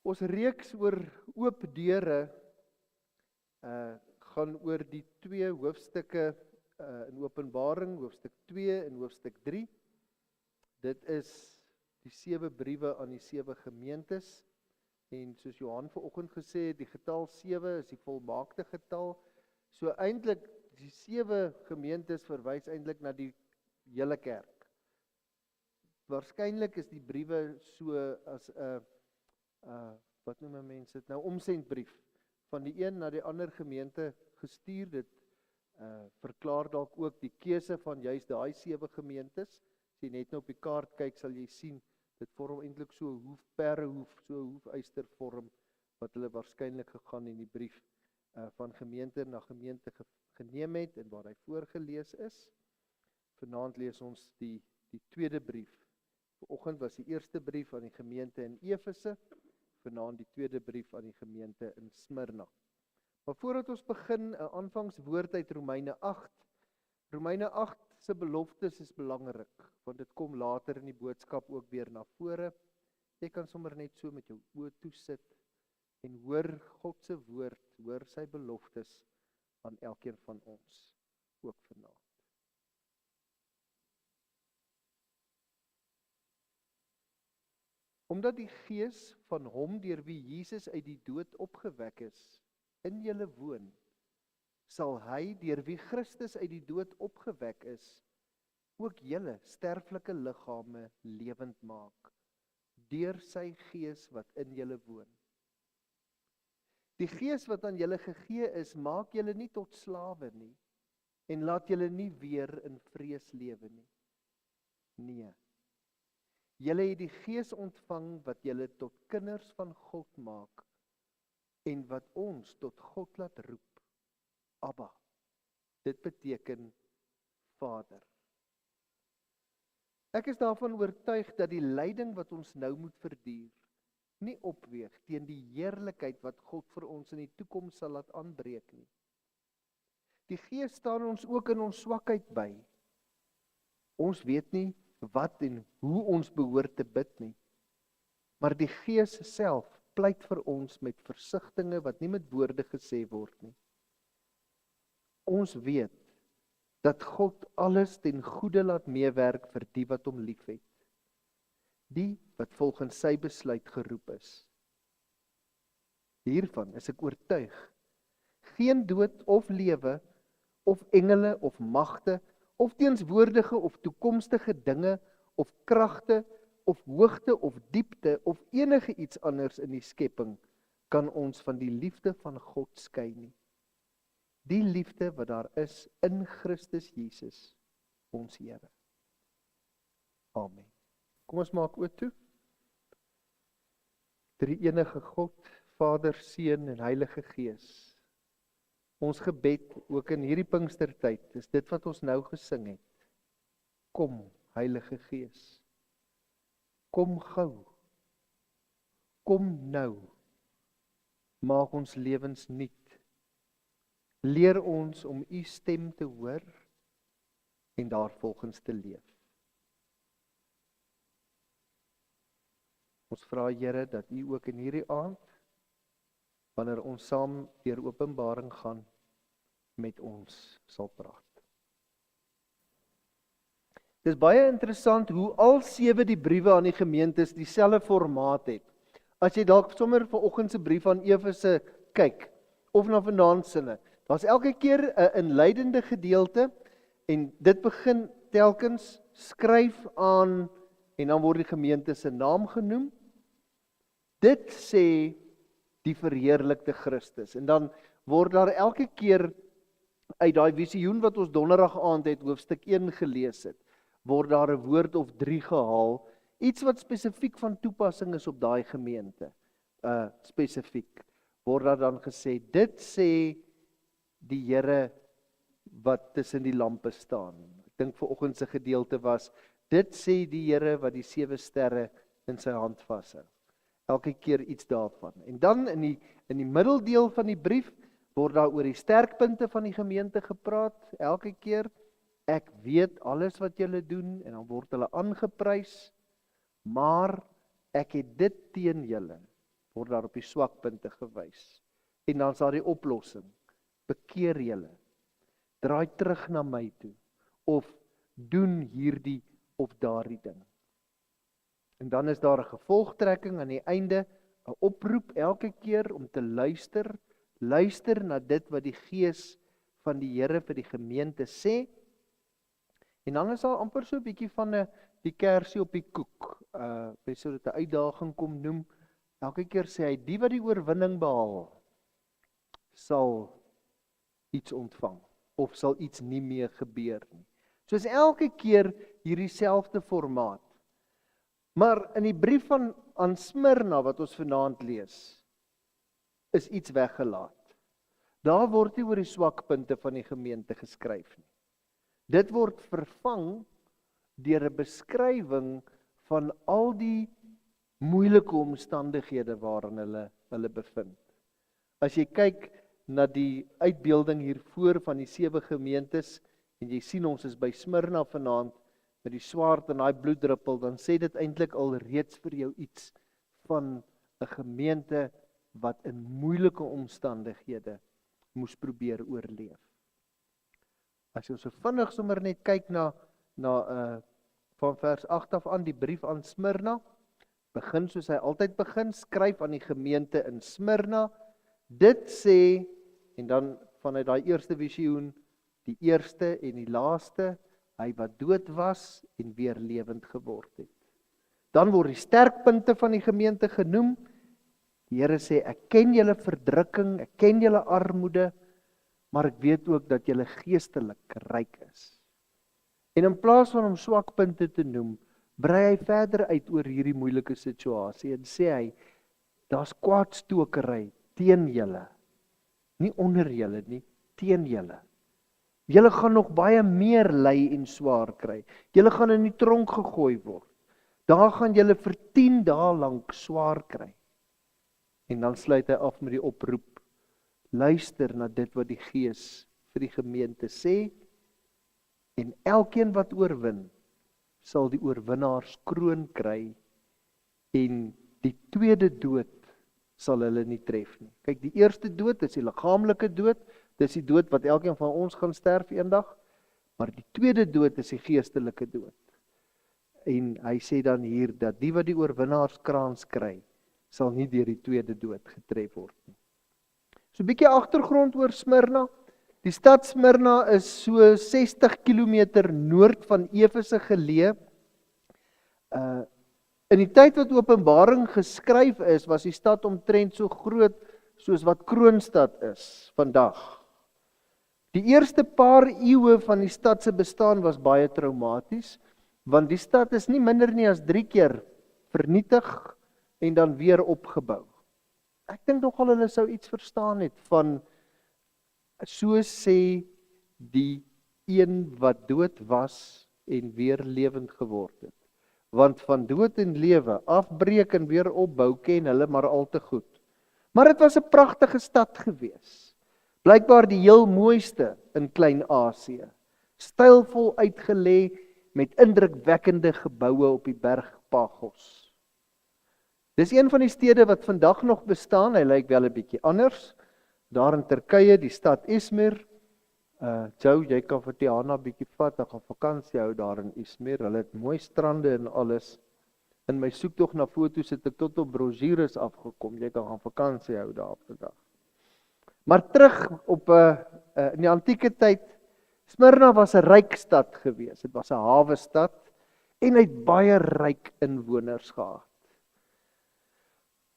Ons reeks oor oop deure gaan oor die twee hoofstukke in Openbaring, hoofstuk 2 en hoofstuk 3. Dit is die 7 briewe aan die 7 gemeentes. En soos Johan vanoggend gesê het, die getal 7 is die volmaakte getal. So eintlik die 7 gemeentes verwys eintlik na die hele kerk. Waarskynlik is die briewe so as 'n wat noem mense dit nou, omsendbrief van die een na die ander gemeente gestuur. Dit verklaar dalk ook die keuse van juist daai 7 gemeentes. As jy net nou op die kaart kyk, sal jy sien, dit vorm eintlik so 'n hoef, perrehoef, so 'n hoefystervorm, wat hulle waarskynlik gegaan in die brief van gemeente na gemeente geneem het en waar hy voorgelees is. Vanaand lees ons die tweede brief. Vanoggend was die eerste brief aan die gemeente in Efese, vanaand die tweede brief aan die gemeente in Smyrna. Maar voordat ons begin, 'n aanvangswoord uit Romeine 8. Romeine 8 se beloftes is belangrik, want dit kom later in die boodskap ook weer na vore. Jy kan sommer net so met jou oë toesit en hoor God se woord, hoor sy beloftes aan elkeen van ons, ook vanaand. Omdat die gees van hom deur wie Jesus uit die dood opgewek is, in julle woon, sal hy deur wie Christus uit die dood opgewek is, ook julle sterflike liggame lewend maak, deur sy gees wat in julle woon. Die gees wat aan julle gegee is, maak julle nie tot slawe nie, en laat julle nie weer in vrees lewe nie. Nee. Julle het die gees ontvang wat julle tot kinders van God maak en wat ons tot God laat roep. Abba. Dit beteken Vader. Ek is daarvan oortuig dat die lyding wat ons nou moet verduur, nie opweeg teen die heerlikheid wat God vir ons in die toekoms sal laat aanbreek nie. Die Gees staan ons ook in ons swakheid by. Ons weet nie wat en hoe ons behoort te bid nie. Maar die Gees self pleit vir ons met versigtinge wat nie met woorde gesê word nie. Ons weet dat God alles ten goeie laat meewerk vir die wat hom liefhet. Die wat volgens sy besluit geroep is. Hiervan is ek oortuig. Geen dood of lewe, of engele of magte, of teenswoordige of toekomstige dinge, of kragte, of hoogte of diepte, of enige iets anders in die skepping, kan ons van die liefde van God skei nie. Die liefde wat daar is in Christus Jesus, ons Here. Amen. Kom ons maak oop toe. Drie-enige God, Vader, Seun en Heilige Gees. Ons gebed, ook in hierdie Pinkstertyd, is dit wat ons nou gesing het. Kom, Heilige Gees. Kom gou. Kom nou. Maak ons lewens nuut. Leer ons om u stem te hoor en daarvolgens te leef. Ons vra Here dat u ook in hierdie aand, wanneer ons saam deur Openbaring gaan, met ons sal praat. Dit is baie interessant hoe al 7 die briewe aan die gemeentes dieselfde formaat het. As jy dalk sommer vanoggend se brief aan Efese kyk, of na vanaand sinne, daar's elke keer 'n inleidende gedeelte, en dit begin telkens skryf aan, en dan word die gemeente se naam genoem. Dit sê die verheerlikte Christus. En dan word daar elke keer uit daai visioen wat ons donderdag aand het, hoofstuk 1 gelees het, word daar 'n woord of 3 gehaal, iets wat spesifiek van toepassing is op daai gemeente. Spesifiek word daar dan gesê, dit sê die Here wat tussen die lampe staan. Ek dink vanoggend se gedeelte was, dit sê die Here wat die 7 sterre in sy hand vashou. Elke keer iets daarvan. En dan in die middeldeel van die brief word daar oor die sterkpunte van die gemeente gepraat. Elke keer, ek weet alles wat julle doen, en dan word hulle aangeprys, maar ek het dit teen julle. word daar op die swakpunte gewys. En dan is daar die oplossing. Bekeer julle. Draai terug na my toe. Of doen hierdie of daardie ding. En dan is daar 'n gevolgtrekking aan die einde, 'n oproep elke keer om te luister. Luister na dit wat die Gees van die Here vir die gemeente sê. En dan is daar amper so 'n bietjie van die kersie op die koek. Jy sou dit 'n uitdaging kom noem. Elke keer sê hy, die wat die oorwinning behaal, sal iets ontvang. Of sal iets nie meer gebeur nie. Soos elke keer hierdie selfde formaat. Maar in die brief aan Smyrna wat ons vanaand lees, is iets weggelaat. Daar word nie oor die swakpunte van die gemeente geskryf nie. Dit word vervang deur 'n beskrywing van al die moeilike omstandighede waarin hulle bevind. As jy kyk na die uitbeelding hiervoor van die 7 gemeentes, en jy sien ons is by Smyrna vanaand, met die swaard en daai bloeddruppel, dan sê dit eintlik al reeds vir jou iets van 'n gemeente wat in moeilike omstandighede moes probeer oorleef. As jy so vinnig sommer net kyk na van vers 8 af aan, die brief aan Smyrna, begin soos hy altyd begin, skryf aan die gemeente in Smyrna, dit sê, en dan vanuit daai eerste visioen, die eerste en die laaste, hy wat dood was en weer lewend geword het. Dan word die sterkpunte van die gemeente genoem. Die Here sê, ek ken julle verdrukking, ek ken julle armoede, maar ek weet ook dat julle geestelik ryk is. En in plaas van om swakpunte te noem, brei hy verder uit oor hierdie moeilike situasie en sê hy, daar's kwaadstokery teen julle, nie onder julle nie, teen julle. Julle gaan nog baie meer ly en swaar kry. Julle gaan in die tronk gegooi word. Daar gaan julle vir 10 dae lank swaar kry. En dan sluit hy af met die oproep, luister na dit wat die Gees vir die gemeente sê, en elkeen wat oorwin, sal die oorwinnaarskroon kry, en die tweede dood sal hulle nie tref nie. Kyk, die eerste dood is die liggaamlike dood, dis die dood wat elkeen van ons gaan sterf eendag, maar die tweede dood is die geestelike dood. En hy sê dan hier, dat die wat die oorwinnaarskrans kry, sal nie deur die tweede dood getref word nie. So 'n bietjie agtergrond oor Smyrna. Die stad Smyrna is so 60 km noord van Efese geleë. In die tyd wat Openbaring geskryf is, was die stad omtrent so groot soos wat Kroonstad is vandag. Die eerste paar eeue van die stad se bestaan was baie traumaties, want die stad is nie minder nie as 3 keer vernietig en dan weer opgebou. Ek dink nogal hulle sou iets verstaan het van, so sê die een wat dood was en weer lewend geword het. Want van dood en lewe, afbreek en weer opbou, ken hulle maar al te goed. Maar dit was 'n pragtige stad gewees. Blykbaar die heel mooiste in Klein-Asië. Stylvol uitgelê met indrukwekkende geboue op die berg Pagos. Dis een van die stede wat vandag nog bestaan, hy lyk wel 'n bietjie anders. Daar in Turkye, die stad Izmir. Joe, jy kan vir Tiana 'n bietjie vat, ek gaan vakansie hou daar in Izmir. Hulle het mooi strande en alles. In my soektog na foto's het ek tot op brosjures afgekom. Jy kan gaan vakansie hou daar vandag. Maar terug op in die antieke tyd, Smyrna was 'n ryk stad gewees. Dit was 'n hawe stad en hy het baie ryk inwoners gehad.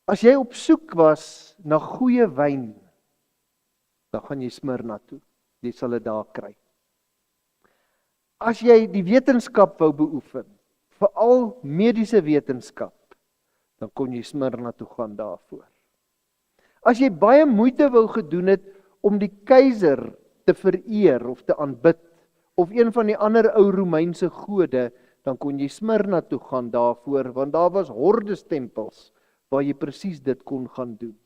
As jy op soek was na goeie wyn, dan gaan jy Smyrna toe. Jy sal dit daar kry. As jy die wetenskap wou beoefen, veral mediese wetenskap, dan kon jy Smyrna toe gaan daarvoor. As jy baie moeite wou gedoen het om die keiser te vereer of te aanbid, of een van die ander ou Romeinse gode, dan kon jy Smyrna toe gaan daarvoor, want daar was hordes tempels waar jy presies dit kon gaan doen.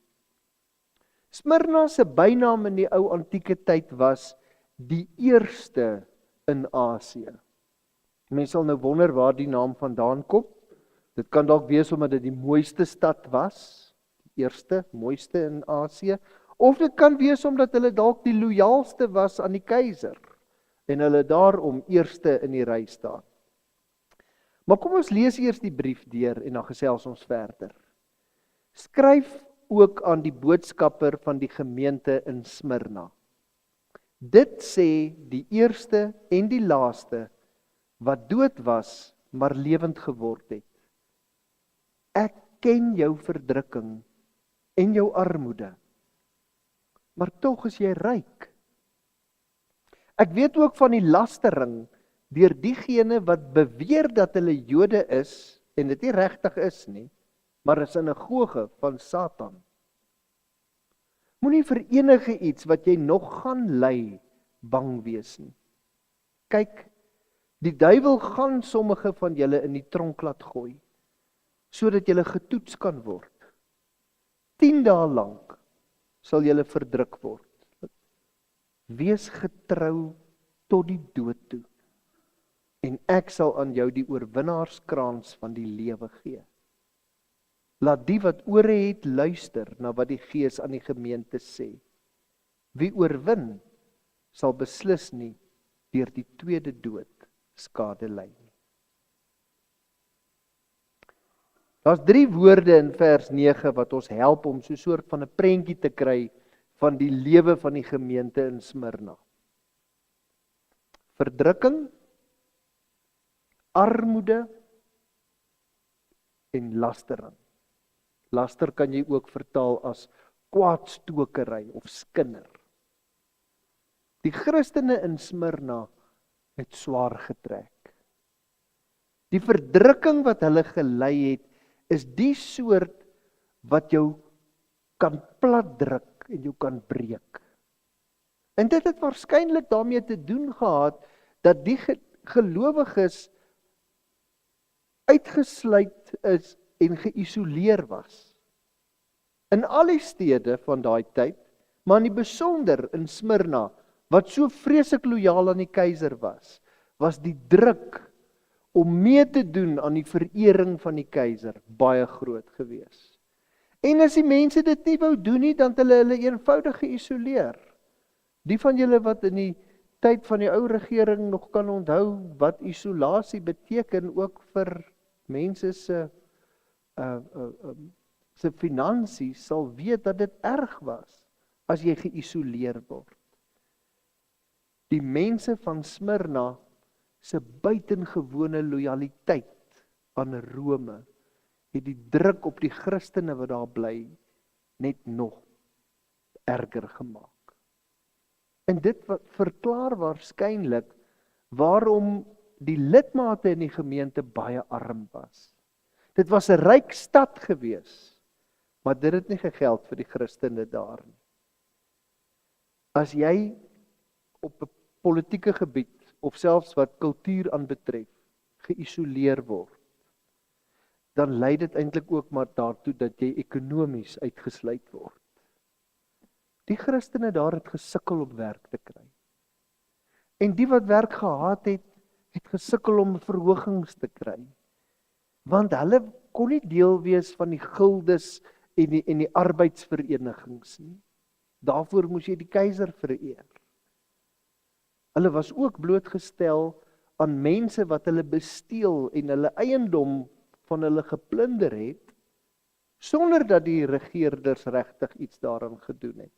Smyrna se bynaam in die ou antieke tyd was die eerste in Asië. Mense sal nou wonder waar die naam vandaan kom. Dit kan dalk wees omdat dit die mooiste stad was, eerste, mooiste in Asië, of dit kan wees omdat hulle dalk die loyaalste was aan die keiser en hulle daarom eerste in die ry staan. Maar kom ons lees eers die brief deur en dan gesels ons verder. Skryf ook aan die boodskapper van die gemeente in Smyrna. Dit sê die eerste en die laaste wat dood was, maar lewend geword het. Ek ken jou verdrukking en jou armoede, maar tog is jy ryk. Ek weet ook van die lastering deur diegene wat beweer dat hulle Jode is, en dit nie regtig is nie, maar is 'n sinagoge van Satan. Moenie vir enige iets wat jy nog gaan ly, bang wees nie. Kyk, die duiwel gaan sommige van julle in die tronk laat gooi, sodat julle getoets kan word. 10 dae lank sal julle verdruk word. Wees getrou tot die dood toe, en ek sal aan jou die oorwinnaarskrans van die lewe gee. Laat die wat ore het luister na wat die Gees aan die gemeente sê. Wie oorwin, sal beslis nie deur die tweede dood skade ly nie. Daar's 3 woorde in vers 9 wat ons help om so 'n soort van 'n prentjie te kry van die lewe van die gemeente in Smyrna. Verdrukking, armoede en lastering. Laster kan jy ook vertaal as kwaadstokery of skinder. Die Christene in Smyrna het swaar getrek. Die verdrukking wat hulle gely het, is die soort wat jou kan platdruk en jou kan breek. En dit het waarskynlik daarmee te doen gehad dat die gelowiges uitgesluit is en geïsoleer was. In al die stede van daai tyd, maar in die besonder in Smyrna, wat so vreeslik lojaal aan die keiser was die druk om mee te doen aan die verering van die keiser baie groot gewees. En as die mense dit nie wou doen nie, dan het hulle eenvoudig geïsoleer. Die van julle wat in die tyd van die ou regering nog kan onthou wat isolasie beteken ook vir mense se finansies, sal weet dat dit erg was as jy geïsoleer word. Die mense van Smyrna se buitengewone lojaliteit aan Rome het die druk op die Christene wat daar bly net nog erger gemaak. En dit verklaar waarskynlik waarom die lidmate in die gemeente baie arm was. Dit was 'n ryk stad gewees, maar dit het nie gegeld vir die Christene daar nie. As jy op 'n politieke gebied of selfs wat kultuur aanbetref geïsoleer word, dan lei dit eintlik ook maar daartoe dat jy ekonomies uitgesluit word. Die Christene daar het gesukkel om werk te kry. En die wat werk gehad het, het gesukkel om verhogings te kry. Want hulle kon nie deel wees van die gildes en die arbeidsverenigings nie. Daarvoor moes jy die keiser vereer. Hulle was ook blootgestel aan mense wat hulle besteel en hulle eiendom van hulle geplunder het, sonder dat die regerders regtig iets daaraan gedoen het.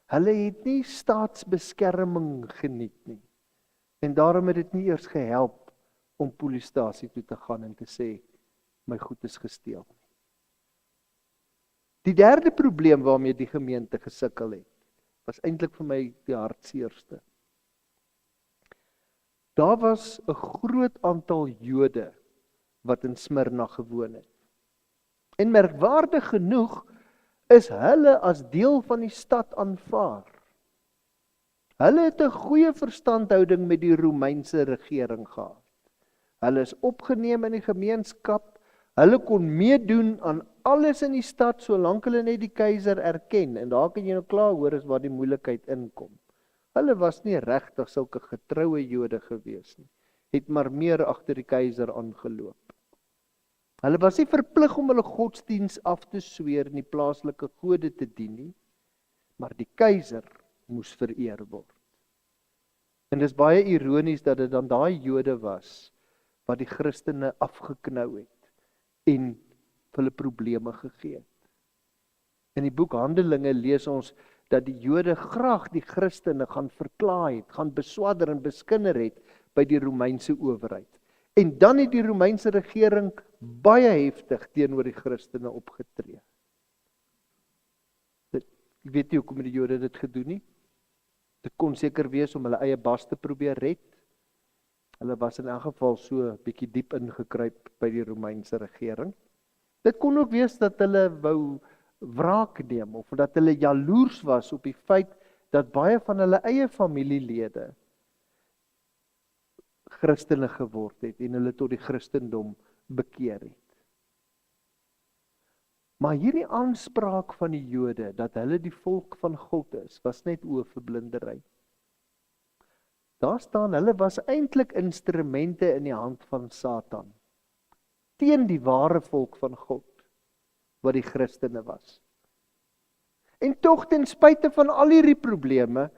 Hulle het nie staatsbeskerming geniet nie. En daarom het dit nie eers gehelp om polisiestasie toe te gaan en te sê, my goed is gesteel nie. Die derde probleem waarmee die gemeente gesukkel het, was eintlik vir my die hartseerste. Daar was 'n groot aantal Jode wat in Smyrna gewoon het. En merkwaardig genoeg is hulle as deel van die stad aanvaar. Hulle het 'n goeie verstandhouding met die Romeinse regering gehad. Hulle is opgeneem in die gemeenskap, hulle kon meedoen aan alles in die stad solank hulle net die keiser erken. En daar kan jy nou klaar hoor is waar die moeilikheid inkom. Hulle was nie regtig sulke getroue Jode gewees nie. Het maar meer agter die keiser aangeloop. Hulle was nie verplig om hulle godsdiens af te sweer en die plaaslike gode te dien nie, maar die keiser moes vereer word. En dis baie ironies dat dit dan daai Jode was wat die Christene afgeknou het en vir hulle probleme gegee het. In die boek Handelinge lees ons dat die Jode graag die Christene gaan verklaai het, gaan beswadder en beskinder het by die Romeinse owerheid. En dan het die Romeinse regering baie heftig teenoor die Christene opgetree. Ek weet nie hoekom die Jode dit gedoen nie. Dit kon seker wees om hulle eie bas te probeer red. Hulle was in elk geval so bietjie diep ingekruip by die Romeinse regering. Dit kon ook wees dat hulle wou wraak neem of dat hulle jaloers was op die feit dat baie van hulle eie familielede Christene geword het en hulle tot die Christendom bekeer het. Maar hierdie aanspraak van die Jode dat hulle die volk van God is, was net oorverblindery. Daar staan hulle was eintlik instrumente in die hand van Satan teen die ware volk van God wat die Christene was. En tog ten spyte van al hierdie probleme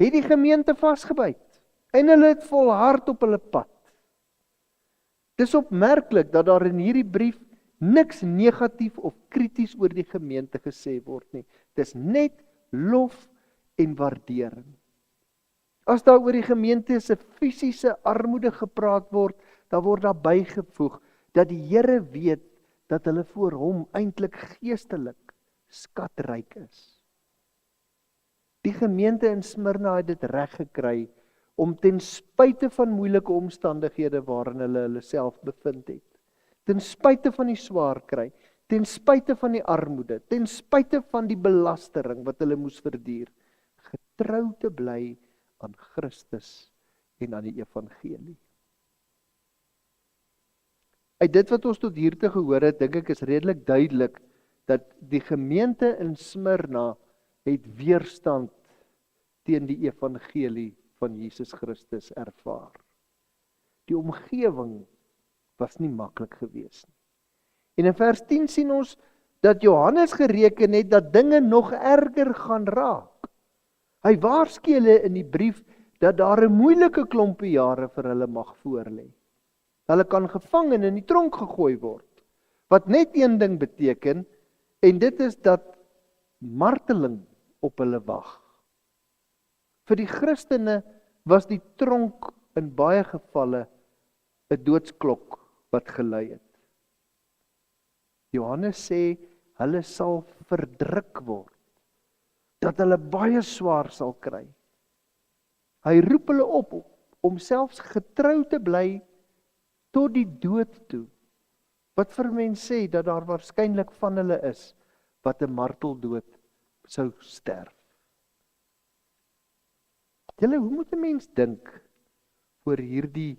het die gemeente vasgebyt en hulle het volhard op hulle pad. Dis opmerklik dat daar in hierdie brief niks negatief of krities oor die gemeente gesê word nie. Dis net lof en waardering. As daar oor die gemeente se fisiese armoede gepraat word, dan word daar bygevoeg dat die Here weet dat hulle voor hom eintlik geestelik skatryk is. Die gemeente in Smyrna het dit reg gekry om ten spyte van moeilike omstandighede waarin hulle self bevind het, ten spyte van die swaar kry, ten spyte van die armoede, ten spyte van die belastering wat hulle moes verduur, getrou te bly aan Christus en aan die evangelie. Uit dit wat ons tot hier te gehoor het, dink ek is redelik duidelik dat die gemeente in Smyrna het weerstand teen die evangelie van Jesus Christus ervaar. Die omgewing was nie maklik gewees nie. En in vers 10 sien ons dat Johannes gereken het dat dinge nog erger gaan raak. Hy waarsku hulle in die brief dat daar 'n moeilike klompie jare vir hulle mag voorlê. Hulle kan gevang en in die tronk gegooi word, wat net een ding beteken, en dit is dat marteling op hulle wag. Vir die Christene was die tronk in baie gevalle 'n doodsklok wat gelui het. Johannes sê, hulle sal verdruk word, dat hulle baie swaar sal kry. Hy roep hulle op om selfs getrou te bly tot die dood toe, wat vir mense sê dat daar waarskynlik van hulle is wat 'n marteldood sou sterf. Julle, hoe moet 'n mens dink oor hierdie,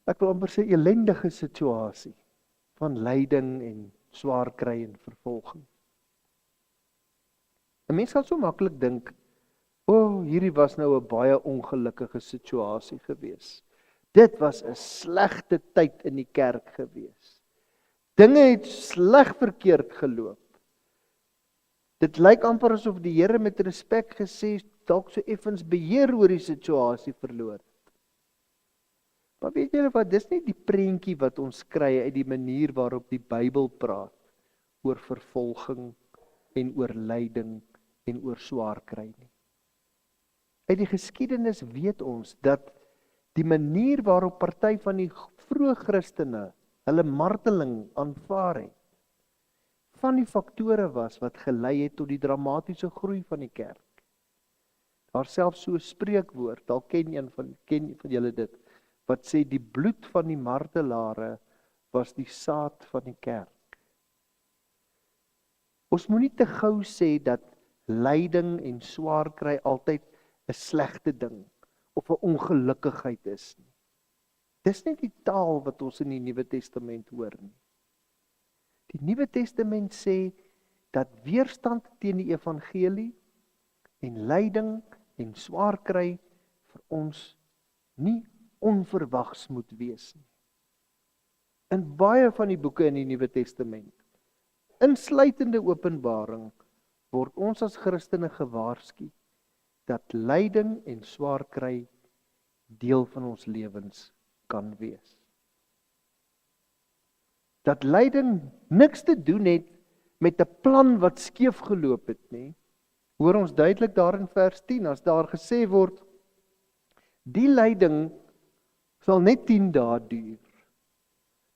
ek wil amper sê, ellendige situasie van lyding en swaar kry en vervolging? 'n Mens sal so maklik dink, hierdie was nou 'n baie ongelukkige situasie gewees. Dit was 'n slegte tyd in die kerk gewees. Dinge het sleg verkeerd geloop. Dit lyk amper asof die Here met respek gesê dalk so effens beheer oor die situasie verloor het. Maar weet julle wat, dis nie die prentjie wat ons kry uit die manier waarop die Bybel praat oor vervolging en oor lyding en oor swaar kry nie. Uit die geskiedenis weet ons dat die manier waarop party van die vroeë Christene hulle marteling aanvaar het, van die faktore was wat gelei het tot die dramatiese groei van die kerk. Daar selfs so 'n spreekwoord, dalk ken een van julle dit, wat sê die bloed van die martelare was die saad van die kerk. Ons moenie te gou sê dat lyding en swaar kry altyd 'n slegte ding of 'n ongelukkigheid is nie. Dis nie die taal wat ons in die Nuwe Testament hoor nie. Die Nuwe Testament sê dat weerstand teen die evangelie en lyding en swaar kry vir ons nie onverwags moet wees nie. In baie van die boeke in die Nuwe Testament, insluitende Openbaring, word ons as Christene gewaarsku dat lyding en swaar kry deel van ons lewens kan wees. Dat lyding niks te doen het met 'n plan wat skeef geloop het nie. Hoor ons duidelik daar in vers 10, as daar gesê word, die lyding sal net 10 dae duur.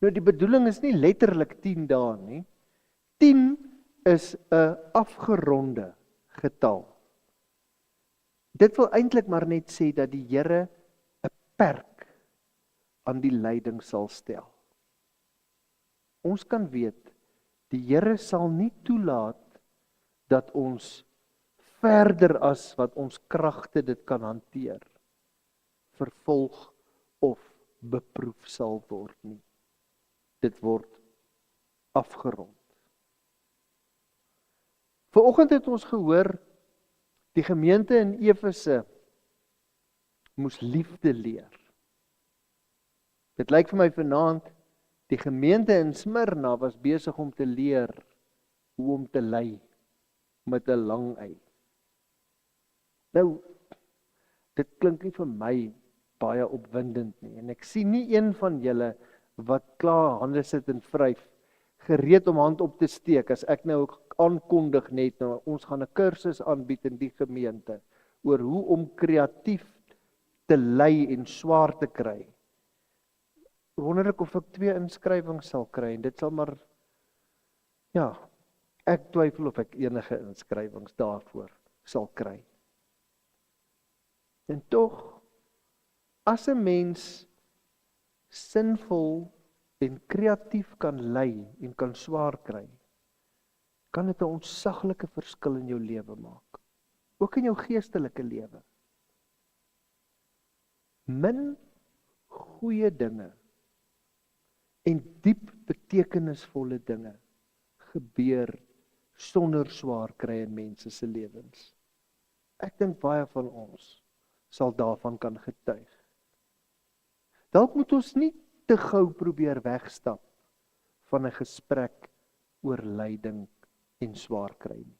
Nou die bedoeling is nie letterlik 10 dae nie. 10 is 'n afgeronde getal. Dit wil eintlik maar net sê dat die Here 'n perk aan die lyding sal stel. Ons kan weet, die Here sal nie toelaat dat ons verder as wat ons kragte dit kan hanteer, vervolg of beproef sal word nie. Dit word afgerond. Vanoggend het ons gehoor, die gemeente in Efese moes liefde leer. Dit lyk vir my vanaand, die gemeente in Smyrna was besig om te leer hoe om te ly met 'n lang y. Nou, dit klink nie vir my baie opwindend nie, en ek sien nie een van julle wat klaar hande sit en vryf, gereed om hand op te steek, as ek nou aankondig net, nou, ons gaan 'n kursus aanbied in die gemeente, oor hoe om kreatief te ly en swaar te kry. Wonder ek of ek 2 inskrywings sal kry, en dit sal maar, ja, ek twyfel of ek enige inskrywings daarvoor sal kry. En tog, as 'n mens sinvol en kreatief kan ly en kan swaar kry, kan dit 'n ontsaglike verskil in jou lewe maak. Ook in jou geestelike lewe. Min goeie dinge en diep betekenisvolle dinge gebeur sonder swaar kry in mense se lewens. Ek dink baie van ons sal daarvan kan getuig. Dalk moet ons nie te gou probeer wegstap van 'n gesprek oor lyding en swaar kry nie.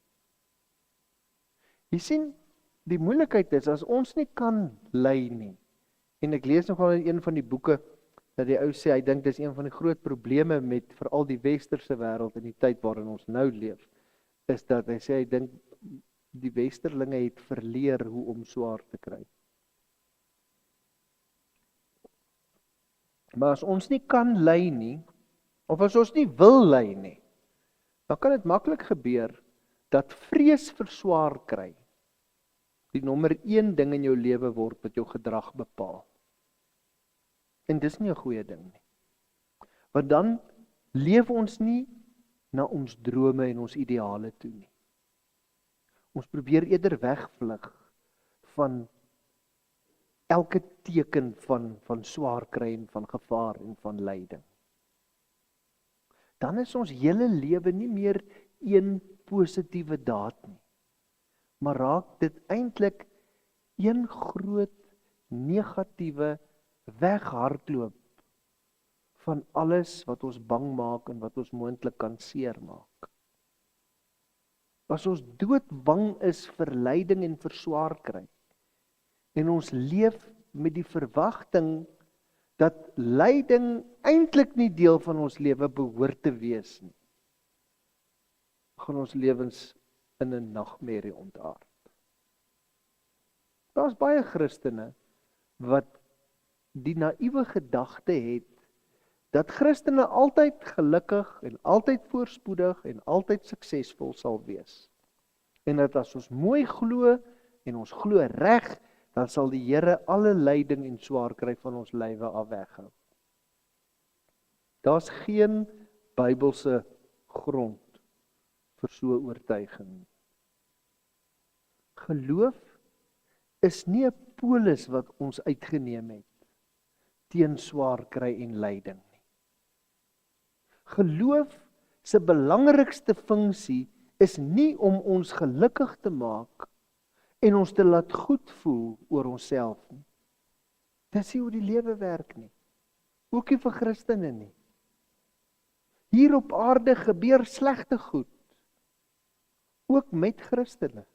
Jy sien, die moeilikheid is, as ons nie kan ly nie, en ek lees nogal in een van die boeke, dat die ou sê, hy dink dis een van die groot probleme met veral die westerse wêreld in die tyd waarin ons nou leef, is dat hy sê, hy dink die westerlinge het verleer hoe om swaar te kry. Maar as ons nie kan ly nie, of as ons nie wil ly nie, dan kan dit maklik gebeur dat vrees vir swaar kry die nommer 1 ding in jou lewe word wat jou gedrag bepaal. En dis nie 'n goeie ding nie. Want dan leef ons nie na ons drome en ons ideale toe nie. Ons probeer eerder wegvlug van elke teken van swaar kry en van gevaar en van lyding. Dan is ons hele lewe nie meer een positiewe daad nie, maar raak dit eintlik een groot negatiewe weghardloop van alles wat ons bang maak en wat ons moontlik kan seermaak. As ons doodbang is vir lyding en vir swaar kry, en ons leef met die verwagting dat lyding eintlik nie deel van ons lewe behoort te wees nie, gaan ons lewens in 'n nagmerrie ontaard. Daar's baie Christene wat die naïewe gedagte het dat Christene altyd gelukkig en altyd voorspoedig en altyd suksesvol sal wees. En dat as ons mooi glo en ons glo reg, dan sal die Here alle lyding en swaar kry van ons lywe af weghou. Daar's geen Bybelse grond vir so 'n oortuiging. Geloof is nie 'n polis wat ons uitgeneem het teen swaar kry en lyding nie. Geloof se belangrikste funksie is nie om ons gelukkig te maak en ons te laat goed voel oor onsself nie. Dis nie hoe die lewe werk nie. Ook nie vir Christene nie. Hier op aarde gebeur slegte goed, ook met Christene.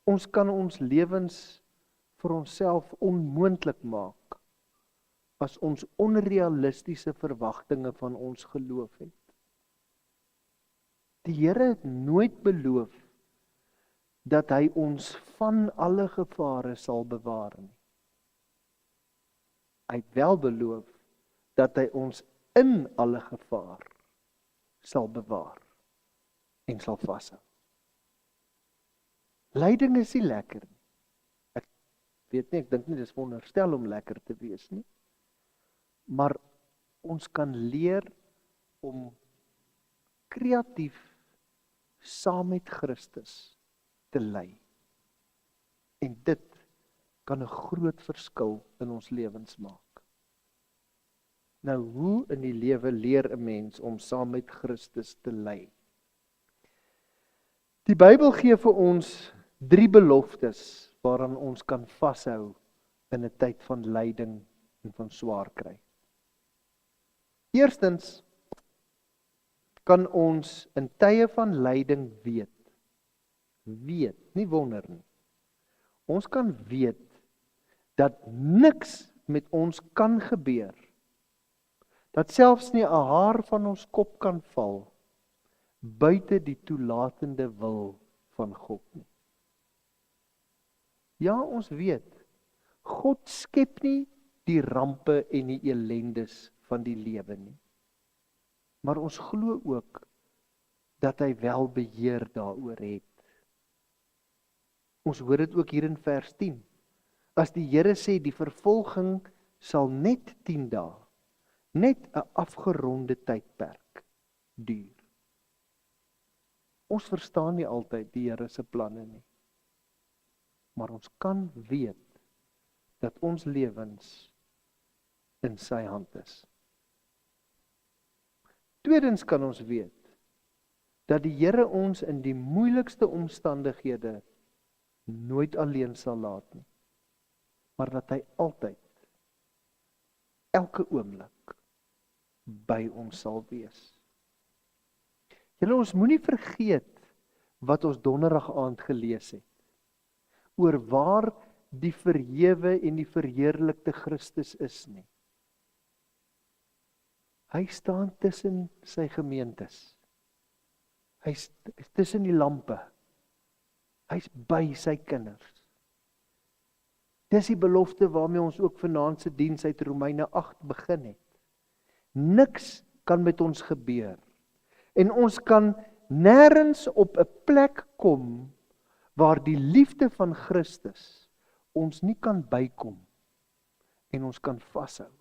Ons kan ons lewens vir onsself onmoontlik maak, as ons onrealistiese verwagtinge van ons geloof het. Die Here het nooit beloof, dat hy ons van alle gevare sal bewaar nie. Hy het wel beloof, dat hy ons in alle gevaar sal bewaar en sal vashou. Lyding is nie lekker nie. Ek weet nie, ek dink nie dis veronderstel om lekker te wees nie. Maar ons kan leer om kreatief saam met Christus te ly. En dit kan 'n groot verskil in ons lewens maak. Nou, hoe in die lewe leer 'n mens om saam met Christus te ly? Die Bybel gee vir ons 3 beloftes waaraan ons kan vashou in 'n tyd van lyding en van swaar kry. Eerstens kan ons in tye van lyding weet, nie wonder nie. Ons kan weet dat niks met ons kan gebeur, dat selfs nie 'n haar van ons kop kan val, buite die toelatende wil van God nie. Ja, ons weet, God skep nie die rampe en die ellendes van die lewe nie. Maar ons glo ook, dat hy wel beheer daaroor het. Ons hoor dit ook hier in vers 10. As die Here sê, die vervolging sal net 10 dae, net 'n afgeronde tydperk duur. Ons verstaan nie altyd die Here se planne nie. Maar ons kan weet, dat ons lewens in sy hand is. Tweedens kan ons weet, dat die Here ons in die moeilikste omstandighede nooit alleen sal laat nie, maar dat hy altyd, elke oomblik, by ons sal wees. Julle, ons moenie vergeet wat ons donderdag aand gelees het, oor waar die verhewe en die verheerlikte Christus is nie. Hy staan tussen sy gemeentes. Hy's tussen die lampe. Hy's by sy kinders. Dis die belofte waarmee ons ook vanaand se diens uit Romeine 8 begin het. Niks kan met ons gebeur. En ons kan nêrens op 'n plek kom waar die liefde van Christus ons nie kan bykom en ons kan vashou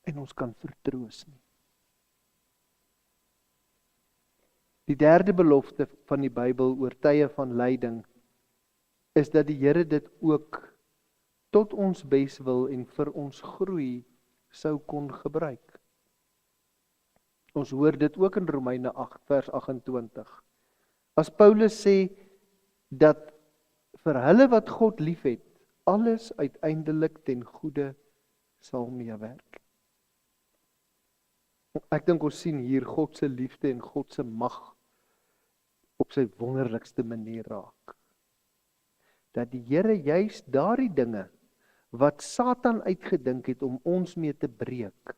en ons kan vertroos nie. Die derde belofte van die Bybel oor tye van lyding is dat die Here dit ook tot ons beswil en vir ons groei sou kon gebruik. Ons hoor dit ook in Romeine 8 vers 28. As Paulus sê dat vir hulle wat God liefhet, alles uiteindelik ten goeie sal meewerk. Ek dink ons sien hier God se liefde en God se mag op sy wonderlikste manier raak. Dat die Here juis daardie dinge wat Satan uitgedink het om ons mee te breek,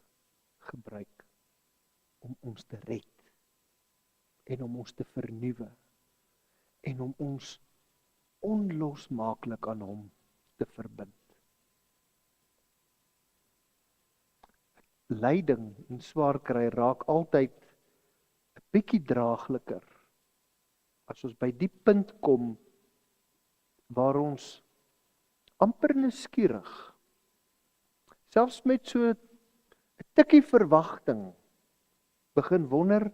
gebruik om ons te red en om ons te vernuwe en om ons onlosmaaklik aan hom te verbind. Lyding en swaar kry raak altyd 'n bietjie draagliker as ons by die punt kom waar ons amper nuuskierig, selfs met so 'n tikkie verwagting, begin wonder,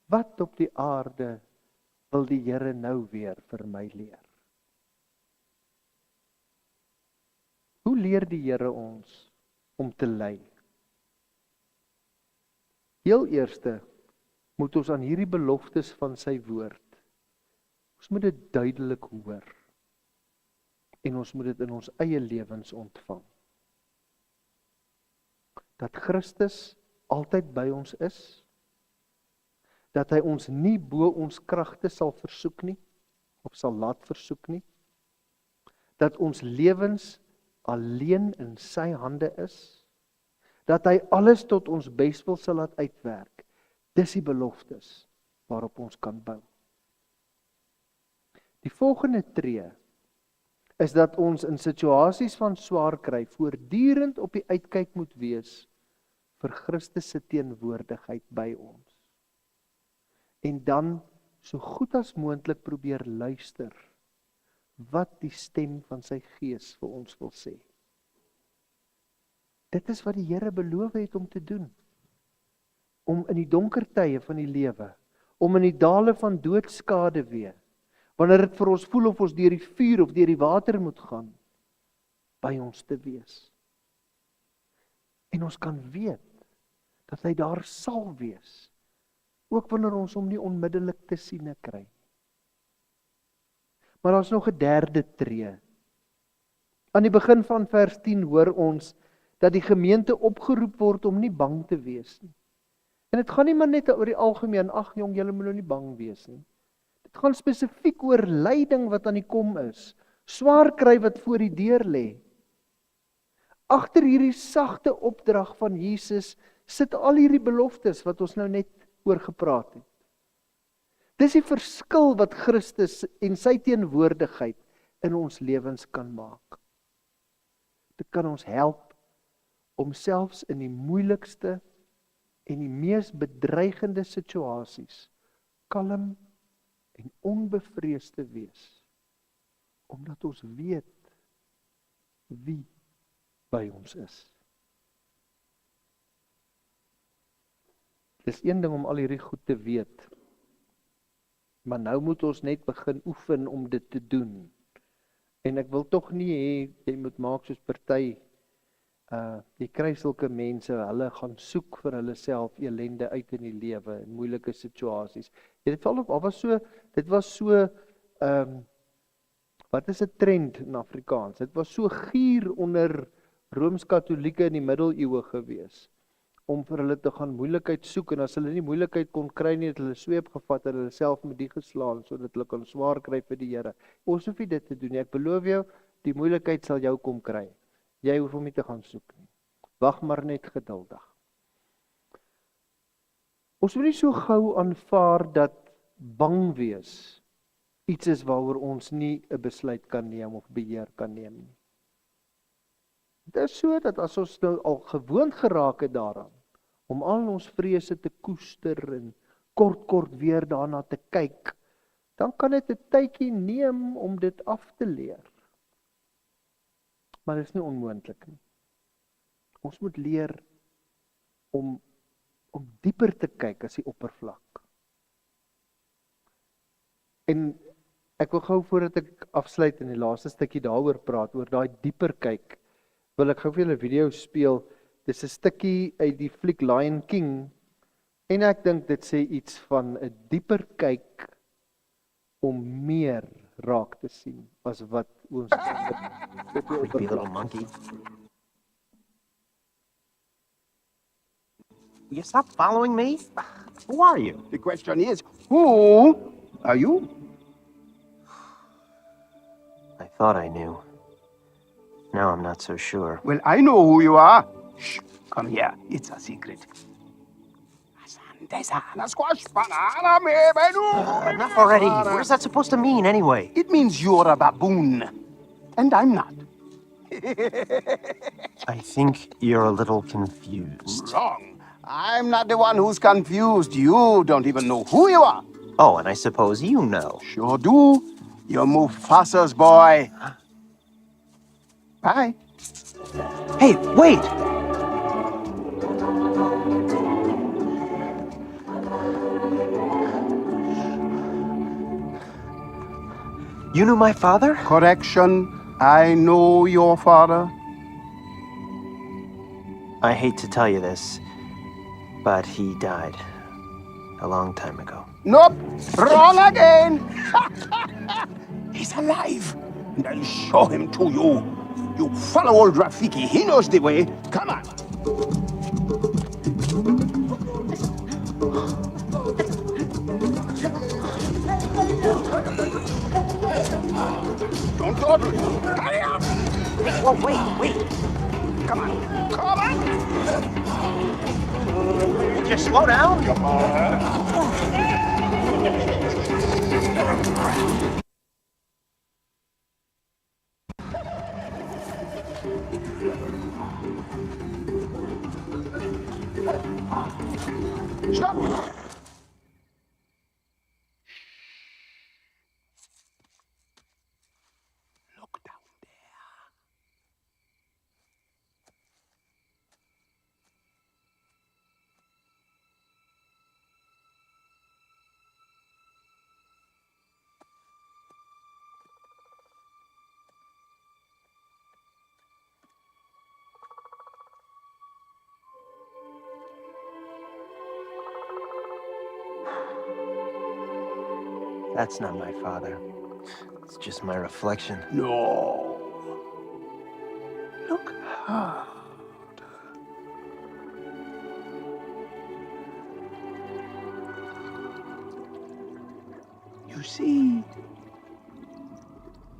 wat op die aarde wil die Here nou weer vir my leer? Hoe leer die Here ons om te ly? Heel eerste moet ons aan hierdie beloftes van sy woord, ons moet dit duidelik hoor en ons moet dit in ons eie lewens ontvang. Dat Christus altyd by ons is, dat hy ons nie bo ons kragte sal versoek nie, of sal laat versoek nie, dat ons lewens alleen in sy hande is, dat hy alles tot ons beswil sal laat uitwerk. Dis die beloftes waarop ons kan bou. Die volgende tree is dat ons in situasies van swaar kry voortdurend op die uitkyk moet wees vir Christus se teenwoordigheid by ons. En dan so goed as moontlik probeer luister wat die stem van sy Gees vir ons wil sê. Dit is wat die Here beloof het om te doen. Om in die donker tye van die lewe, om in die dale van doodskade wee, wanneer dit vir ons voel of ons deur die vuur of deur die water moet gaan, by ons te wees. En ons kan weet dat hy daar sal wees, ook wanneer ons hom nie onmiddellik te siene kry. Maar daar's nog 'n derde tree. Aan die begin van vers 10 hoor ons dat die gemeente opgeroep word om nie bang te wees nie. En dit gaan nie maar net oor die algemeen, ag jong, julle moet nou nie bang wees nie. Dit gaan spesifiek oor lyding wat aan die kom is, swaar kry wat voor die deur lê. Agter hierdie sagte opdrag van Jesus sit al hierdie beloftes wat ons nou net oor gepraat het. Dis die verskil wat Christus en sy teenwoordigheid in ons lewens kan maak. Dit kan ons help om selfs in die moeilikste en die mees bedreigende situasies kalm en onbevrees te wees, omdat ons weet wie by ons is. Dis een ding om al hierdie goed te weet, maar nou moet ons net begin oefen om dit te doen. En ek wil tog nie hê jy moet maak soos party. Jy kry sulke mense, hulle gaan soek vir hulle self elende uit in die lewe, in moeilike situasies. Dit was so, wat is 'n trend in Afrikaans? Dit was so gier onder Rooms-Katolieke in die middeleeue gewees, om vir hulle te gaan moeilikheid soek, en as hulle nie moeilikheid kon kry nie, het hulle sweep gevat, en hulle self met die geslaan, sodat hulle kan swaar kry vir die Here. Ons hoef nie dit te doen nie, ek beloof jou, die moeilikheid sal jou kom kry. Jy hoef hom nie te gaan soek nie. Wag maar net geduldig. Ons moet nie so gou aanvaar dat bang wees iets is waaroor ons nie 'n besluit kan neem of beheer kan neem nie. Dit is so dat as ons nou al gewoond geraak het daaraan, om al ons vrese te koester en kort weer daarna te kyk, dan kan dit 'n tydjie neem om dit af te leer. Maar dit is nie onmoontlik nie. Ons moet leer om dieper te kyk as die oppervlak. En ek wil gou voordat ek afsluit in die laaste stukkie daaroor praat, oor daai dieper kyk, wil ek gou vir julle 'n video speel. Dis 'n stukkie uit die fliek Lion King, en ek dink dit sê iets van 'n dieper kyk om meer raak te sien as wat ons Creepy little monkey. You stop following me? Who are you? The question is, who are you? I thought I knew. Now I'm not so sure. Well, I know who you are. Shh, come here. It's a secret. Squash, banana, Enough already. What is that supposed to mean anyway? It means you're a baboon. And I'm not. I think you're a little confused. Wrong. I'm not the one who's confused. You don't even know who you are. Oh, and I suppose you know. Sure do. You're Mufasa's boy. Bye. Hey, wait! You knew my father? Correction. I know your father. I hate to tell you this, but he died a long time ago. Nope. Wrong again. He's alive. And I'll show him to you. You follow old Rafiki. He knows the way. Come on. Don't dawdle. Hurry up! Whoa, wait. Come on. Come on! Would you slow down? Stop! Look down there. That's not my father. It's just my reflection. No. Look hard. You see,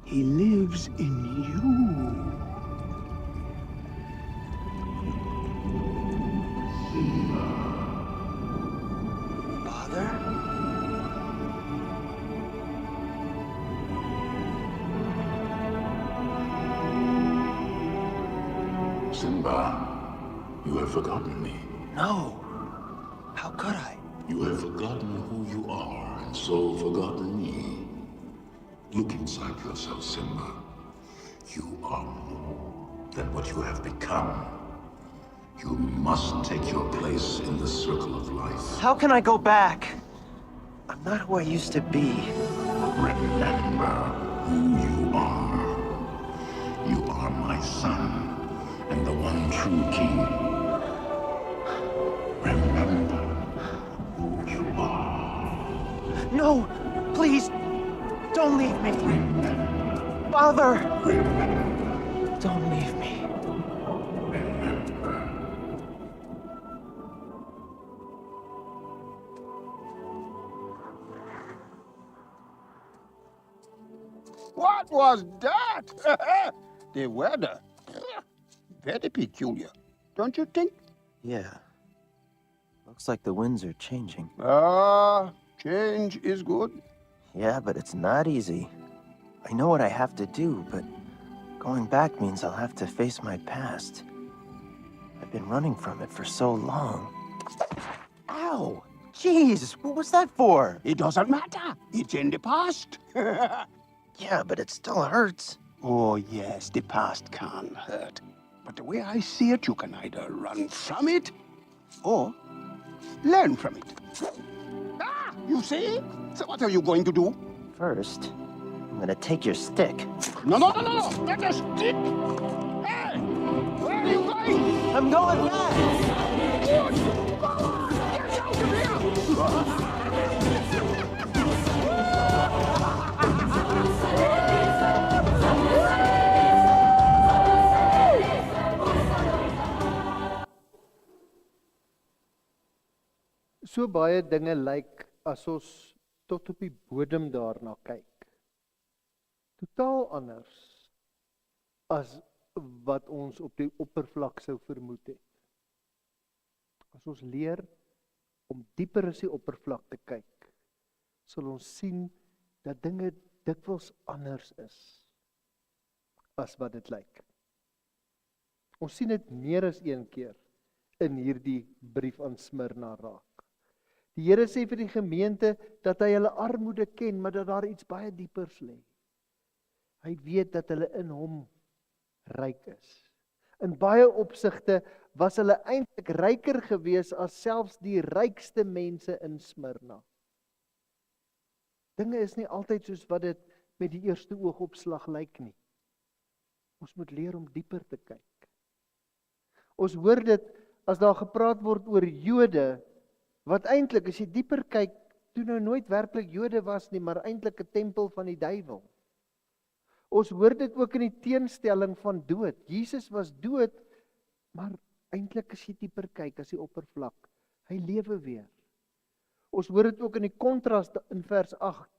he lives in you. Father? Simba, you have forgotten me. No. How could I? You have forgotten who you are, and so forgotten me. Look inside yourself, Simba. You are more than what you have become. You must take your place in the circle of life. How can I go back? I'm not who I used to be. Remember who you are. You are my son, and the one true king. Remember who you are. No! Please! Don't leave me! Father! Don't leave me. What was that? The weather. Very peculiar, don't you think? Yeah. Looks like the winds are changing. Change is good. Yeah, but it's not easy. I know what I have to do, but going back means I'll have to face my past. I've been running from it for so long. Ow! Jeez, what was that for? It doesn't matter. It's in the past. Yeah, but it still hurts. Oh, yes, the past can hurt. But the way I see it, you can either run from it or learn from it. You see? So what are you going to do? First, I'm gonna take your stick. No. Not a stick. Hey, where are you going? I'm going back! Good. Go on. Get out of here. So baie dinge lyk as ons tot op die bodem daarna kyk. Totaal anders as wat ons op die oppervlak sou vermoed het. As ons leer om dieper as die oppervlak te kyk, sal ons sien dat dinge dikwels anders is as wat dit lyk. Ons sien dit meer as een keer in hierdie brief aan Smyrna raak. Die Here sê vir die gemeente dat hy hulle armoede ken, maar dat daar iets baie diepers lê. Hy weet dat hulle in hom ryk is. In baie opsigte was hulle eintlik ryker gewees as selfs die rykste mense in Smyrna. Dinge is nie altyd soos wat dit met die eerste oogopslag lyk nie. Ons moet leer om dieper te kyk. Ons hoor dit as daar gepraat word oor Jode, wat eintlik, as jy dieper kyk, toe nou nooit werklik Jode was nie, maar eintlik 'n tempel van die duiwel. Ons hoor dit ook in die teenstelling van dood. Jesus was dood, maar eintlik as jy dieper kyk, as die oppervlak, hy lewe weer. Ons hoor dit ook in die kontras in vers 8,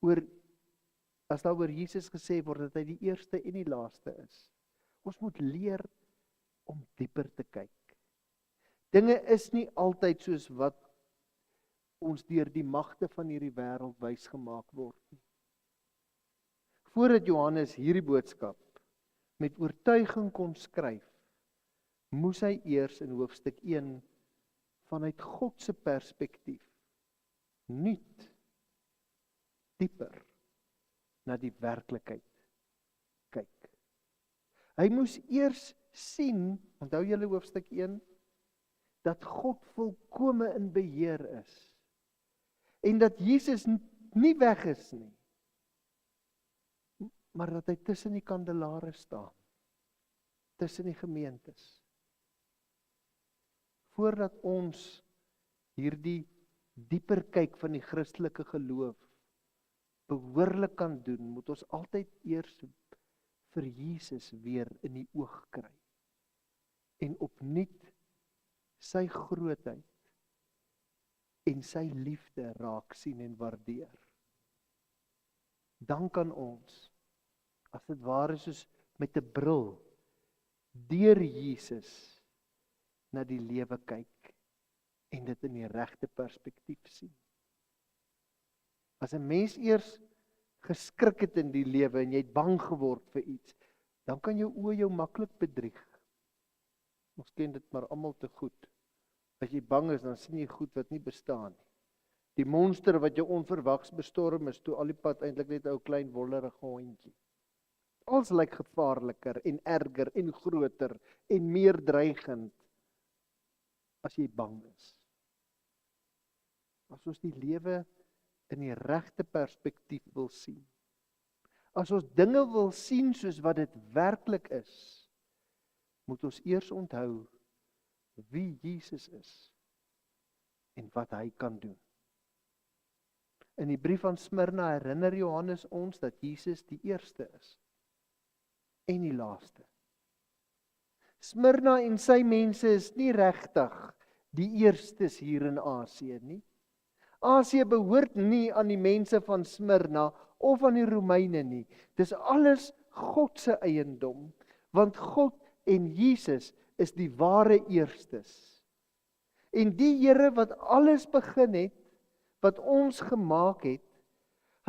oor as daar oor Jesus gesê word dat hy die eerste en die laaste is. Ons moet leer om dieper te kyk. Dinge is nie altyd soos wat ons deur die magte van hierdie wêreld wys gemaak word nie. Voordat Johannes hierdie boodskap met oortuiging kon skryf, moes hy eers in hoofstuk 1 vanuit God se perspektief nuut dieper na die werklikheid kyk. Hy moes eers sien, onthou julle hoofstuk 1, dat God volkome in beheer is en dat Jesus nie weg is nie, maar dat hy tussen die kandelare staan, tussen die gemeentes. Voordat ons hierdie dieper kyk van die Christelike geloof behoorlik kan doen, moet ons altyd eers vir Jesus weer in die oog kry en opnuut sy grootheid en sy liefde raak sien en waardeer. Dan kan ons, as dit ware soos met 'n bril, deur Jesus na die lewe kyk en dit in die regte perspektief sien. As 'n mens eers geskrik het in die lewe en jy het bang geword vir iets, dan kan jou oë jou maklik bedrieg. Ons ken dit maar almal te goed. As jy bang is, dan sien jy goed wat nie bestaan nie. Die monster wat jou onverwags bestorm is, toe al die pad eintlik net 'n ou klein wollerige hondjie. Alles lyk gevaarliker en erger en groter en meer dreigend as jy bang is. As ons die lewe in die regte perspektief wil sien, as ons dinge wil sien soos wat dit werklik is, moet ons eers onthou wie Jesus is en wat hy kan doen. In die brief aan Smyrna herinner Johannes ons dat Jesus die eerste is en die laaste. Smyrna en sy mense is nie regtig die eerstes hier in Asië nie. Asië behoort nie aan die mense van Smyrna of aan die Romeine nie. Dis alles God se eiendom, want God en Jesus is die ware eerstes. En die Here wat alles begin het, wat ons gemaak het,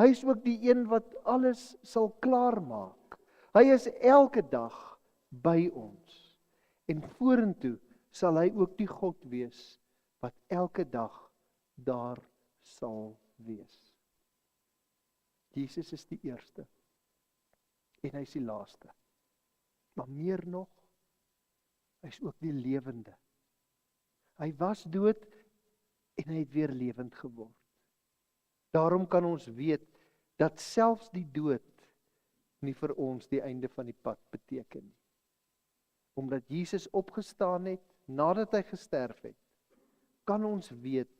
hy is ook die een wat alles sal klaarmaak. Hy is elke dag by ons. En vorentoe sal hy ook die God wees wat elke dag daar sal wees. Jesus is die eerste en hy is die laaste. Maar meer nog, hy is ook die lewende. Hy was dood en hy het weer lewend geword. Daarom kan ons weet dat selfs die dood nie vir ons die einde van die pad beteken nie. Omdat Jesus opgestaan het nadat hy gesterf het, kan ons weet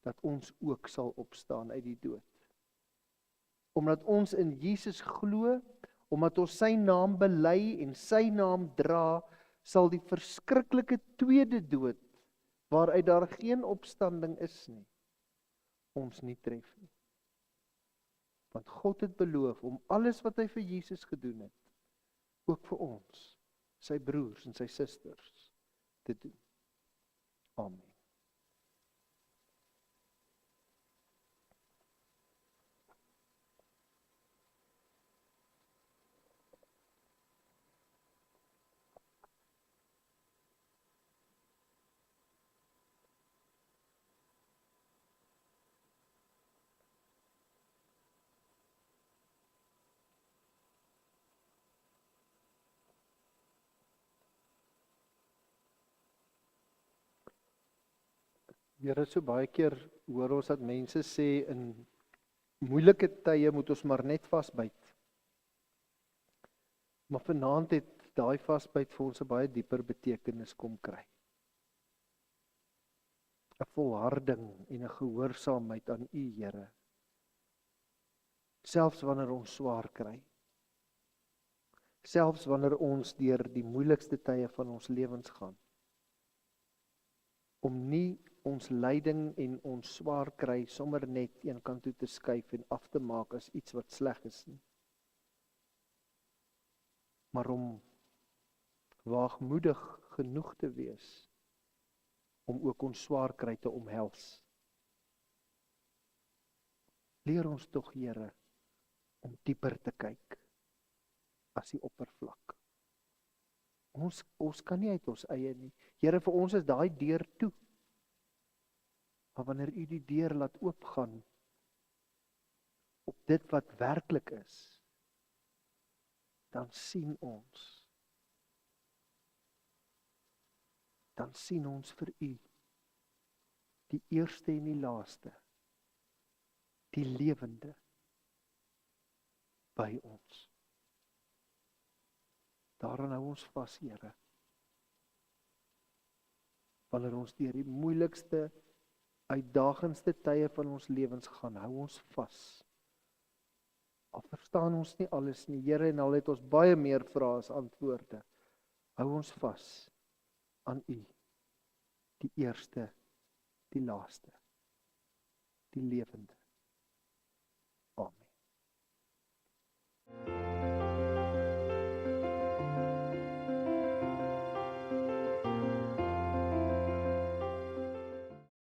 dat ons ook sal opstaan uit die dood. Omdat ons in Jesus glo, omdat ons sy naam bely en sy naam dra, sal die verskriklike tweede dood, waaruit daar geen opstanding is nie, ons nie tref nie. Want God het beloof om alles wat hy vir Jesus gedoen het, ook vir ons, sy broers en sy susters, te doen. Amen. Here, so baie keer hoor ons dat mense sê in moeilike tye moet ons maar net vasbyt. Maar vanaand het daai vasbyt vir ons 'n baie dieper betekenis kom kry. 'n Volharding en 'n gehoorsaamheid aan U, Here. Selfs wanneer ons swaar kry. Selfs wanneer ons deur die moeilikste tye van ons lewens gaan. Om nie ons lyding en ons swaar kry sommer net een kant toe te skuif en af te maak as iets wat sleg is nie. maar om waagmoedig genoeg te wees om ook ons swaar kry te omhels. Leer ons tog, Here, om dieper te kyk as die oppervlak. Ons kan nie uit ons eie nie. Here, vir ons is daai deur toe. Maar wanneer U die deur laat oopgaan op dit wat werklik is, dan sien ons vir U die eerste en die laaste, die lewende by ons. Daaraan hou ons vas, Here. Wanneer ons deur die moeilikste, uitdagendste tye van ons lewens gaan, hou ons vas. Al verstaan ons nie alles nie, Here, en al het ons baie meer vrae as antwoorde. Hou ons vas aan U, die eerste, die laaste, die lewende.